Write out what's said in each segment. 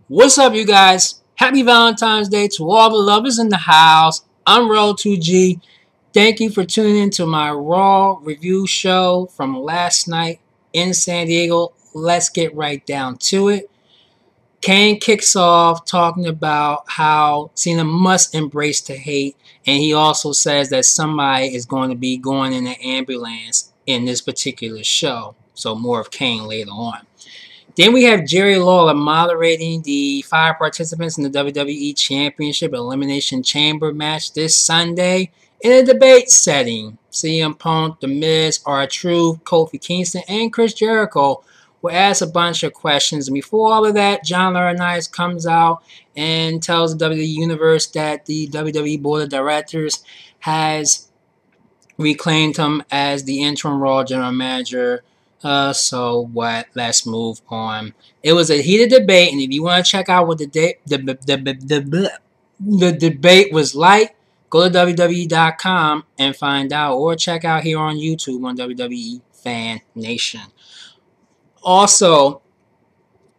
What's up, you guys? Happy Valentine's Day to all the lovers in the house. I'm Roll2G. Thank you for tuning in to my Raw review show from last night in San Diego. Let's get right down to it. Kane kicks off talking about how Cena must embrace the hate, and he also says that somebody is going to be going in an ambulance in this particular show. So more of Kane later on. Then we have Jerry Lawler moderating the 5 participants in the WWE Championship Elimination Chamber match this Sunday in a debate setting. CM Punk, The Miz, R-Truth, Kofi Kingston, and Chris Jericho will ask a bunch of questions. And before all of that, John Laurinaitis comes out and tells the WWE Universe that the WWE Board of Directors has reclaimed him as the interim Raw General Manager. So what? Let's move on. It was a heated debate, and if you want to check out what the debate was like, go to WWE.com and find out, or check out here on YouTube on WWE Fan Nation. Also,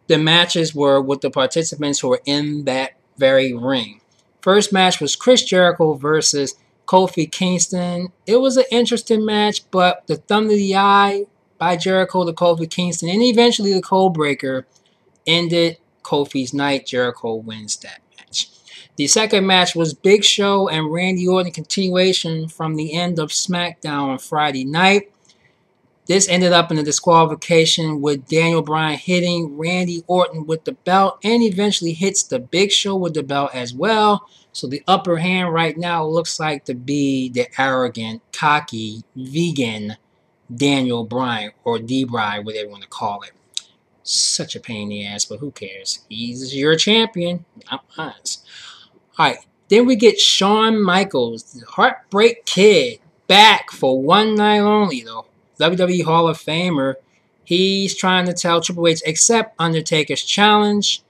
the matches were with the participants who were in that very ring. First match was Chris Jericho versus Kofi Kingston. It was an interesting match, but the thumb of the eye by Jericho to Kofi Kingston, and eventually the Codebreaker ended Kofi's night. Jericho wins that match. The second match was Big Show and Randy Orton, continuation from the end of SmackDown on Friday night. This ended up in a disqualification with Daniel Bryan hitting Randy Orton with the belt and eventually hits the Big Show with the belt as well. So the upper hand right now looks like to be the arrogant, cocky, vegan Daniel Bryan, or D-Bry, whatever you want to call it. Such a pain in the ass, but who cares? He's your champion, not mine. Alright, then we get Shawn Michaels, the Heartbreak Kid, back for one night only, though. WWE Hall of Famer. He's trying to tell Triple H, accept Undertaker's challenge.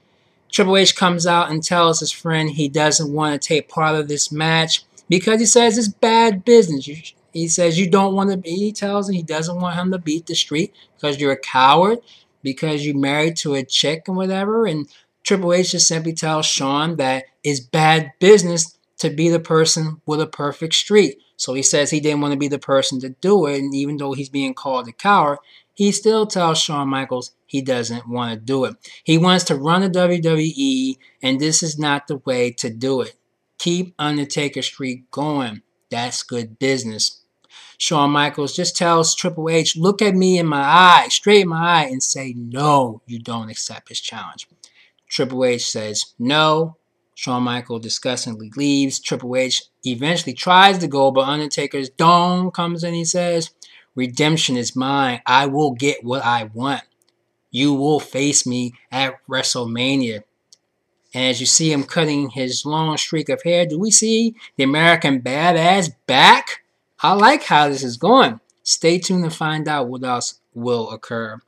Triple H comes out and tells his friend he doesn't want to take part of this match because he says it's bad business. He says you don't want to be, he tells him he doesn't want him to beat the streak because you're a coward, because you're married to a chick and whatever. And Triple H just simply tells Shawn that it's bad business to be the person with a perfect streak. So he says he didn't want to be the person to do it. And even though he's being called a coward, he still tells Shawn Michaels he doesn't want to do it. He wants to run the WWE, and this is not the way to do it. Keep Undertaker's streak going. That's good business. Shawn Michaels just tells Triple H, look at me in my eye, straight in my eye, and say, no, you don't accept his challenge. Triple H says, no. Shawn Michaels disgustingly leaves. Triple H eventually tries to go, but Undertaker's dong comes in. He says, redemption is mine. I will get what I want. You will face me at WrestleMania. And as you see him cutting his long streak of hair, do we see the American Badass back? I like how this is going. Stay tuned to find out what else will occur.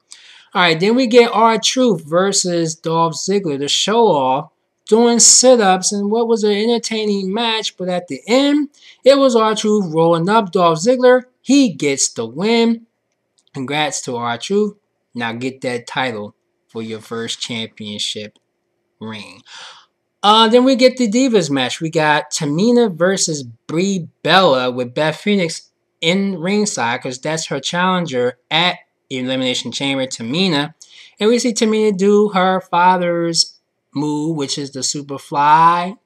Alright, then we get R-Truth versus Dolph Ziggler, the show-off, doing sit-ups in what was an entertaining match, but at the end, it was R-Truth rolling up Dolph Ziggler. He gets the win. Congrats to R-Truth. Now get that title for your first championship ring. Then we get the Divas match. We got Tamina versus Brie Bella with Beth Phoenix in ringside because that's her challenger at Elimination Chamber, Tamina. And we see Tamina do her father's move, which is the Superfly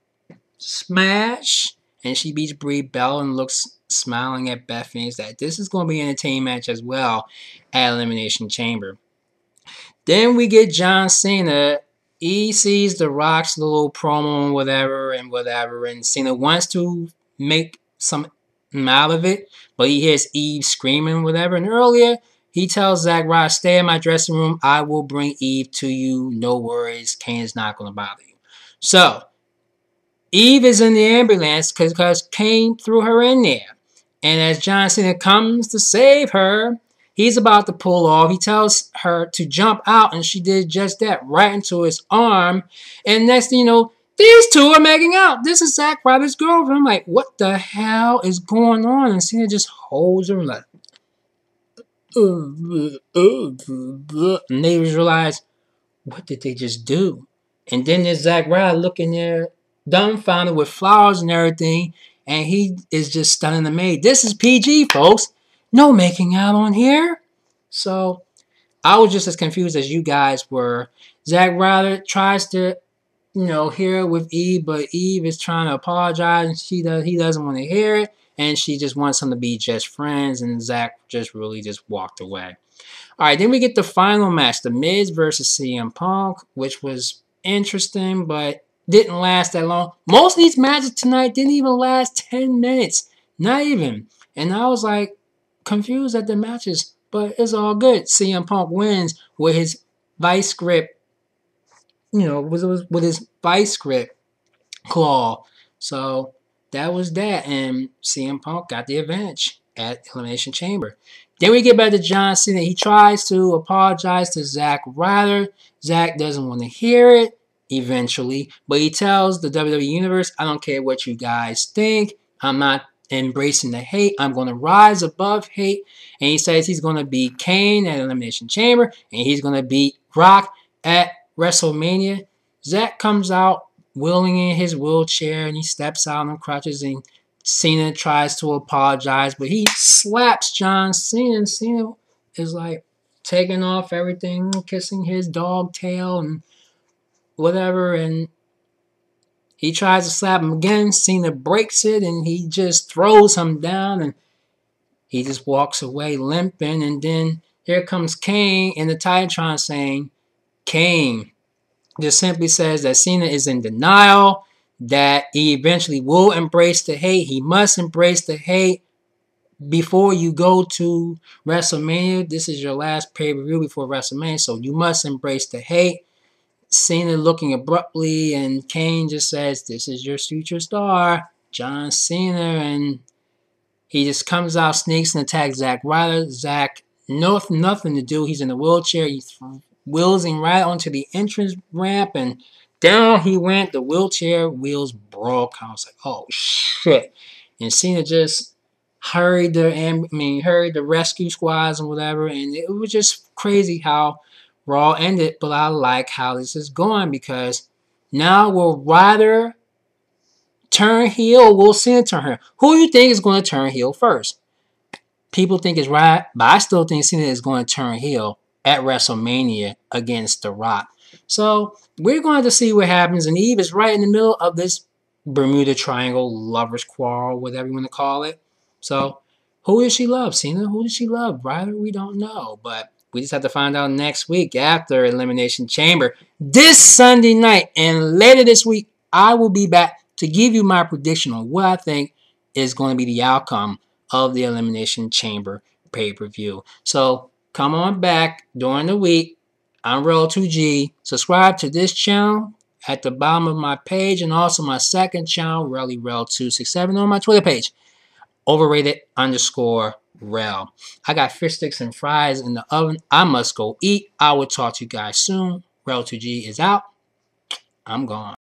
Smash. And she beats Brie Bella and looks smiling at Beth Phoenix that this is going to be an entertaining match as well at Elimination Chamber. Then we get John Cena. He sees The Rock's little promo and whatever, and Cena wants to make some out of it, but he hears Eve screaming whatever, and earlier he tells Zack Ryder, stay in my dressing room, I will bring Eve to you, no worries, Kane is not going to bother you. So, Eve is in the ambulance because Kane threw her in there, and as John Cena comes to save her, he's about to pull off. He tells her to jump out, and she did just that, right into his arm. And next thing you know, these two are making out. This is Zack Ryder's girlfriend. I'm like, what the hell is going on? And Cena just holds her like, and they realize, what did they just do? And then there's Zack Ryder looking there, dumbfounded with flowers and everything. And he is just stunning the maid. This is PG, folks. No making out on here. So I was just as confused as you guys were. Zack Ryder tries to, hear it with Eve, but Eve is trying to apologize, and he doesn't want to hear it, and she just wants them to be just friends, and Zack just really just walked away. All right, then we get the final match, The Miz versus CM Punk, which was interesting, but didn't last that long. Most of these matches tonight didn't even last 10 minutes, not even. And I was like confused at the matches, but it's all good. CM Punk wins with his vice grip, with his vice grip claw. So that was that, and CM Punk got the advantage at Elimination Chamber. Then we get back to John Cena. He tries to apologize to Zack Ryder. Zack doesn't want to hear it eventually, but he tells the WWE Universe, I don't care what you guys think. I'm not embracing the hate. I'm going to rise above hate. And he says he's going to beat Kane at Elimination Chamber, and he's going to beat Rock at WrestleMania. Zack comes out wheeling in his wheelchair, and he steps out on crutches, and Cena tries to apologize, but he slaps John Cena, and Cena is like taking off everything, kissing his dog tail and whatever, and he tries to slap him again. Cena breaks it, and he just throws him down, and he just walks away limping, and then here comes Kane in the Titantron saying, Kane just simply says that Cena is in denial, that he eventually will embrace the hate. He must embrace the hate before you go to WrestleMania. This is your last pay-per-view before WrestleMania, so you must embrace the hate. Cena looking abruptly, and Kane just says, this is your future star, John Cena, and he just comes out, sneaks, and attacks Zack Ryder. Zack, nothing to do. He's in a wheelchair. He's wheels him right onto the entrance ramp, and down he went. The wheelchair wheels broke. I was like, oh shit. And Cena just hurried the rescue squads and whatever, and it was just crazy how Raw ended. But I like how this is going, because now will Ryder turn heel, or will Cena turn heel? Who do you think is going to turn heel first? People think it's right, but I still think Cena is going to turn heel at WrestleMania against The Rock. So we're going to see what happens, and Eve is right in the middle of this Bermuda Triangle lovers quarrel, whatever you want to call it. So who does she love? Cena? Who does she love? Ryder? We don't know, but we just have to find out next week after Elimination Chamber. This Sunday night and later this week, I will be back to give you my prediction on what I think is going to be the outcome of the Elimination Chamber pay-per-view. So come on back during the week. I'm Rel2G. Subscribe to this channel at the bottom of my page, and also my second channel, Rel267, on my Twitter page, overrated_Rel. I got fish sticks and fries in the oven. I must go eat. I will talk to you guys soon. Rel2G is out. I'm gone.